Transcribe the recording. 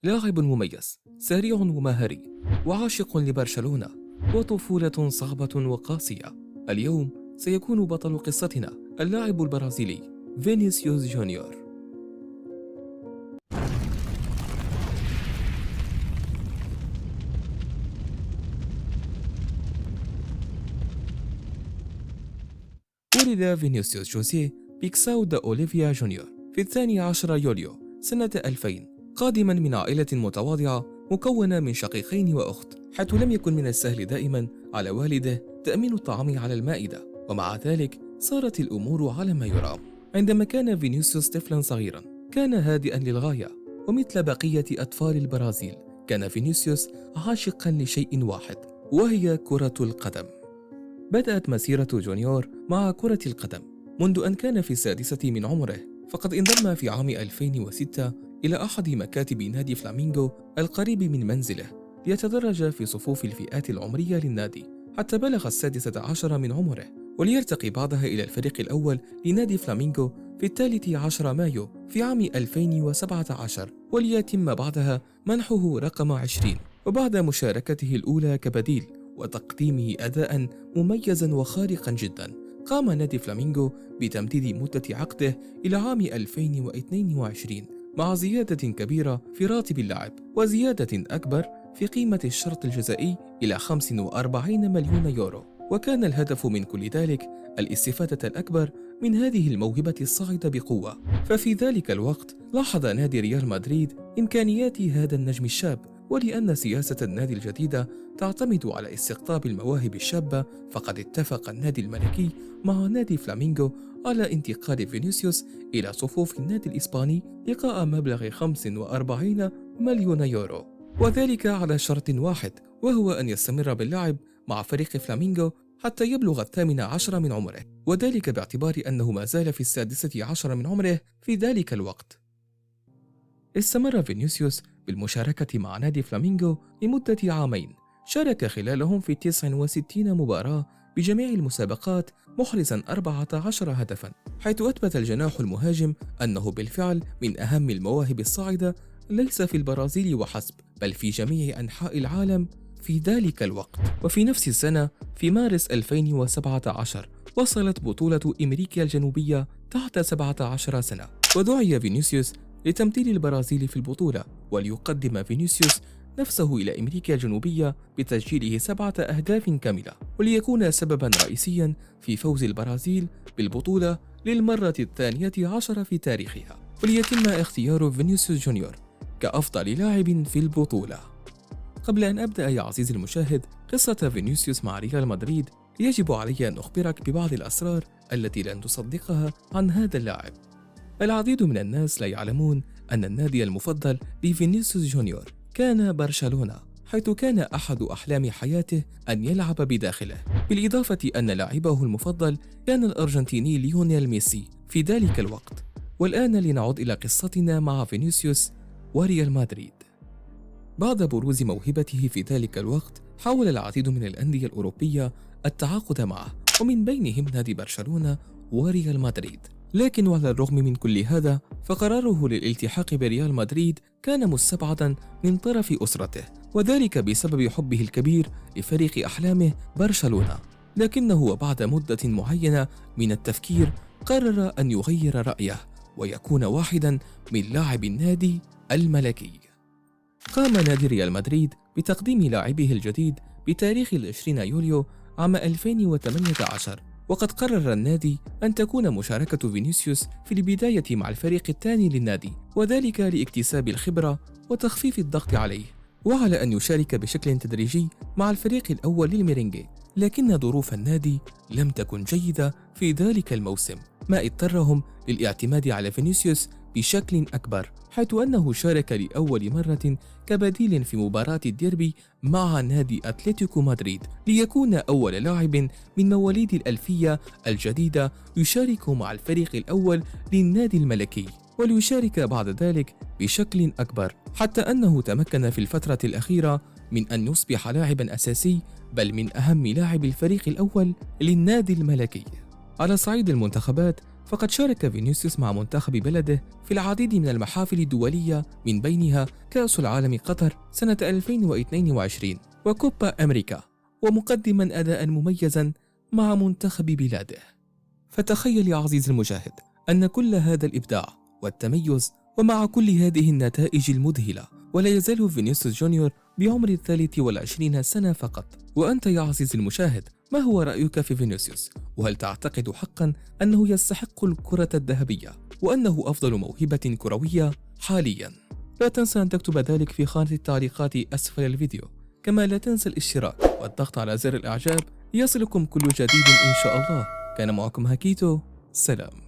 لاعب مميز، سريع ومهاري، وعاشق لبرشلونة، وطفولة صعبة وقاسية. اليوم سيكون بطل قصتنا اللاعب البرازيلي فينيسيوس جونيور. ولد فينيسيوس جوزيه بيكساو دا أوليفيا جونيور في 12 يوليو سنة 2000، قادما من عائلة متواضعة مكونة من شقيقين وأخت، حيث لم يكن من السهل دائما على والده تأمين الطعام على المائدة. ومع ذلك صارت الأمور على ما يرام. عندما كان فينيسيوس طفلا صغيرا كان هادئا للغاية، ومثل بقية أطفال البرازيل كان فينيسيوس عاشقا لشيء واحد، وهي كرة القدم. بدأت مسيرة جونيور مع كرة القدم منذ أن كان في السادسة من عمره، فقد انضم في عام 2006 إلى أحد مكاتب نادي فلامينغو القريب من منزله ليتدرج في صفوف الفئات العمرية للنادي حتى بلغ السادسة عشر من عمره، وليرتقي بعدها إلى الفريق الأول لنادي فلامينغو في 13 مايو في عام 2017، وليتم بعدها منحه رقم 20. وبعد مشاركته الأولى كبديل وتقديمه أداء مميزا وخارقا جدا، قام نادي فلامينغو بتمديد مدة عقده إلى عام 2022 مع زيادة كبيرة في راتب اللاعب وزيادة أكبر في قيمة الشرط الجزائي إلى 45 مليون يورو. وكان الهدف من كل ذلك الاستفادة الأكبر من هذه الموهبة الصاعدة بقوة. ففي ذلك الوقت لاحظ نادي ريال مدريد إمكانيات هذا النجم الشاب، ولأن سياسة النادي الجديدة تعتمد على استقطاب المواهب الشابة، فقد اتفق النادي الملكي مع نادي فلامينغو على انتقال فينيسيوس إلى صفوف النادي الإسباني لقاء مبلغ 45 مليون يورو، وذلك على شرط واحد، وهو أن يستمر باللعب مع فريق فلامينغو حتى يبلغ 18 من عمره، وذلك باعتبار أنه ما زال في 16 من عمره في ذلك الوقت. استمر فينيسيوس بالمشاركة مع نادي فلامينغو لمدة عامين، شارك خلالهم في 69 مباراة بجميع المسابقات محرزا 14 هدفا، حيث أثبت الجناح المهاجم أنه بالفعل من أهم المواهب الصاعدة ليس في البرازيل وحسب، بل في جميع أنحاء العالم في ذلك الوقت. وفي نفس السنة في مارس 2017 وصلت بطولة أمريكا الجنوبية تحت 17 سنة، ودعي فينيسيوس لتمثيل البرازيل في البطولة، وليقدم فينيسيوس نفسه إلى أمريكا الجنوبية بتسجيله 7 أهداف كاملة، وليكون سببا رئيسيا في فوز البرازيل بالبطولة للمرة 12 في تاريخها، وليتم اختيار فينيسيوس جونيور كأفضل لاعب في البطولة. قبل أن أبدأ يا عزيزي المشاهد قصة فينيسيوس مع ريال مدريد، يجب علي أن أخبرك ببعض الأسرار التي لن تصدقها عن هذا اللاعب. العديد من الناس لا يعلمون أن النادي المفضل لفينيسيوس جونيور كان برشلونة، حيث كان أحد أحلام حياته أن يلعب بداخله، بالإضافة أن لاعبه المفضل كان الأرجنتيني ليونيل ميسي في ذلك الوقت. والآن لنعود إلى قصتنا مع فينيسيوس وريال مدريد. بعد بروز موهبته في ذلك الوقت، حاول العديد من الأندية الأوروبية التعاقد معه، ومن بينهم نادي برشلونة وريال مدريد. لكن وعلى الرغم من كل هذا، فقراره للالتحاق بريال مدريد كان مستبعدا من طرف أسرته، وذلك بسبب حبه الكبير لفريق أحلامه برشلونة. لكنه وبعد مدة معينة من التفكير قرر أن يغير رأيه ويكون واحدا من لاعبي النادي الملكي. قام نادي ريال مدريد بتقديم لاعبه الجديد بتاريخ 20 يوليو عام 2018، وقد قرر النادي أن تكون مشاركة فينيسيوس في البداية مع الفريق الثاني للنادي، وذلك لاكتساب الخبرة وتخفيف الضغط عليه، وعلى أن يشارك بشكل تدريجي مع الفريق الأول للميرينجي. لكن ظروف النادي لم تكن جيدة في ذلك الموسم، ما اضطرهم للاعتماد على فينيسيوس بشكل أكبر، حيث أنه شارك لأول مرة كبديل في مباراة الديربي مع نادي أتلتيكو مدريد، ليكون أول لاعب من مواليد الألفية الجديدة يشارك مع الفريق الأول للنادي الملكي، وليشارك بعد ذلك بشكل أكبر، حتى أنه تمكن في الفترة الأخيرة من أن يصبح لاعبا أساسي، بل من أهم لاعبي الفريق الأول للنادي الملكي. على صعيد المنتخبات، فقد شارك فينيسيوس مع منتخب بلده في العديد من المحافل الدولية، من بينها كأس العالم قطر سنة 2022 وكوبا أمريكا، ومقدما أداء مميزا مع منتخب بلاده. فتخيل يا عزيزي المشاهد أن كل هذا الإبداع والتميز ومع كل هذه النتائج المذهلة، ولا يزال فينيسيوس جونيور بعمر 23 سنة فقط. وأنت يا عزيزي المشاهد، ما هو رأيك في فينيسيوس؟ وهل تعتقد حقا أنه يستحق الكرة الذهبية وأنه أفضل موهبة كروية حاليا؟ لا تنسى أن تكتب ذلك في خانة التعليقات أسفل الفيديو، كما لا تنسى الاشتراك والضغط على زر الإعجاب ليصلكم كل جديد إن شاء الله. كان معكم هاكيتو، سلام.